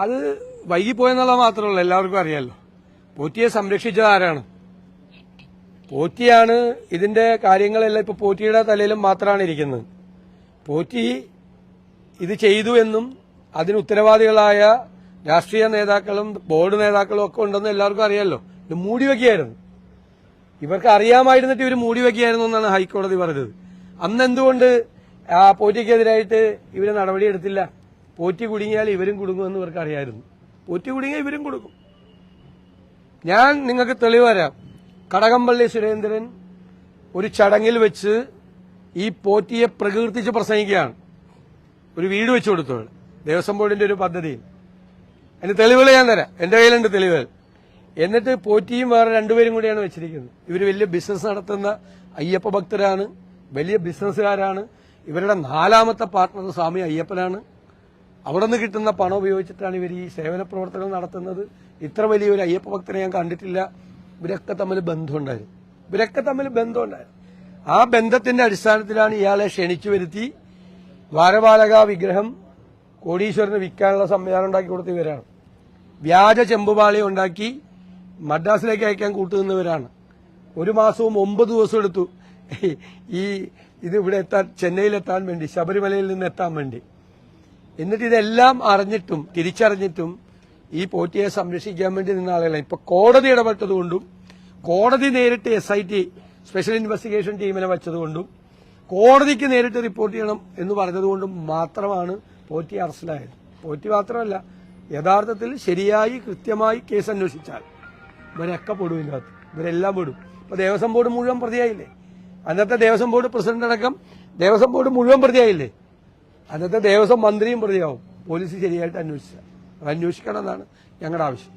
അത് വൈകിപ്പോയെന്നുള്ള മാത്രമല്ല, എല്ലാവർക്കും അറിയാമല്ലോ. പോറ്റിയെ സംരക്ഷിച്ചത് ആരാണ്? പോറ്റിയാണ്. ഇതിന്റെ കാര്യങ്ങളെല്ലാം ഇപ്പൊ പോറ്റിയുടെ തലയിലും മാത്രമാണ് ഇരിക്കുന്നത്. പോറ്റി ഇത് ചെയ്തു എന്നും അതിന് ഉത്തരവാദികളായ രാഷ്ട്രീയ നേതാക്കളും ബോർഡ് നേതാക്കളും ഒക്കെ ഉണ്ടെന്ന് എല്ലാവർക്കും അറിയാമല്ലോ. ഇത് മൂടിവെക്കുകയായിരുന്നു. ഇവർക്ക് അറിയാമായിരുന്നിട്ട് ഇവർ മൂടിവെക്കുകയായിരുന്നു എന്നാണ് ഹൈക്കോടതി പറഞ്ഞത്. അന്ന് എന്തുകൊണ്ട് ആ പോറ്റിക്കെതിരായിട്ട് ഇവര് നടപടിയെടുത്തില്ല? പോറ്റി കുടുങ്ങിയാൽ ഇവരും കുടുങ്ങുമെന്ന് ഇവർക്ക് അറിയായിരുന്നു. പോറ്റി കുടുങ്ങിയാൽ ഇവരും കുടുങ്ങും. ഞാൻ നിങ്ങൾക്ക് തെളിവ് തരാം. കടകംപള്ളി സുരേന്ദ്രൻ ഒരു ചടങ്ങിൽ വെച്ച് ഈ പോറ്റിയെ പ്രകീർത്തിച്ച് പ്രസംഗിക്കുകയാണ്. ഒരു വീട് വെച്ചു കൊടുത്തു ദേവസ്വം ബോർഡിന്റെ ഒരു പദ്ധതിയിൽ. അതിന് തെളിവുകൾ ഞാൻ തരാം, എന്റെ കയ്യിലുണ്ട് തെളിവുകൾ. എന്നിട്ട് പോറ്റിയും വേറെ രണ്ടുപേരും കൂടിയാണ് വെച്ചിരിക്കുന്നത്. ഇവർ വലിയ ബിസിനസ് നടത്തുന്ന അയ്യപ്പ ഭക്തരാണ്, വലിയ ബിസിനസ്സുകാരാണ്. ഇവരുടെ 4ാമത്തെ പാർട്ണർ സ്വാമി അയ്യപ്പനാണ്. അവിടെ നിന്ന് കിട്ടുന്ന പണം ഉപയോഗിച്ചിട്ടാണ് ഇവർ ഈ സേവന പ്രവർത്തനങ്ങൾ നടത്തുന്നത്. ഇത്ര വലിയൊരു അയ്യപ്പ ഭക്തരെ ഞാൻ കണ്ടിട്ടില്ല. ഇവരൊക്കെ തമ്മിൽ ബന്ധമുണ്ടായിരുന്നു. ആ ബന്ധത്തിന്റെ അടിസ്ഥാനത്തിലാണ് ഇയാളെ ക്ഷണിച്ചു വരുത്തി ദ്വാരപാലക വിഗ്രഹം കോടീശ്വരന് വിൽക്കാനുള്ള സംവിധാനം ഉണ്ടാക്കി കൊടുത്ത ഇവരാണ്. വ്യാജ ചെമ്പുപാളി ഉണ്ടാക്കി മദ്രാസിലേക്ക് അയക്കാൻ കൂട്ടുനിന്നവരാണ്. 1 മാസവും 9 ദിവസവും എടുത്തു ഇത് ഇവിടെ എത്താൻ, ചെന്നൈയിലെത്താൻ വേണ്ടി, ശബരിമലയിൽ നിന്ന് എത്താൻ വേണ്ടി. എന്നിട്ട് ഇതെല്ലാം അറിഞ്ഞിട്ടും തിരിച്ചറിഞ്ഞിട്ടും ഈ പോറ്റിയെ സംരക്ഷിക്കാൻ വേണ്ടി നിന്ന ആളുകളെ ഇപ്പൊ കോടതി ഇടപെട്ടതുകൊണ്ടും കോടതി നേരിട്ട് SIT സ്പെഷ്യൽ ഇൻവെസ്റ്റിഗേഷൻ ടീമിനെ വെച്ചതുകൊണ്ടും കോടതിക്ക് നേരിട്ട് റിപ്പോർട്ട് ചെയ്യണം എന്ന് പറഞ്ഞതുകൊണ്ടും മാത്രമാണ് പോറ്റി അറസ്റ്റിലായത്. പോറ്റി മാത്രമല്ല, യഥാർത്ഥത്തിൽ ശരിയായി കൃത്യമായി കേസ് അന്വേഷിച്ചാൽ ഇവരൊക്കെ പെടും. ഇതിനകത്ത് ഇവരെല്ലാം പെടും. ഇപ്പൊ ദേവസ്വം ബോർഡ് മുഴുവൻ പ്രതിയായില്ലേ? അന്നത്തെ ദേവസ്വം ബോർഡ് പ്രസിഡന്റ് അടക്കം ദേവസ്വം ബോർഡ് മുഴുവൻ പ്രതിയായില്ലേ? അന്നത്തെ ദേവസ്വം മന്ത്രിയും പ്രതിയാവും പോലീസ് ശരിയായിട്ട് അന്വേഷിക്കണം എന്നാണ് ഞങ്ങളുടെ ആവശ്യം.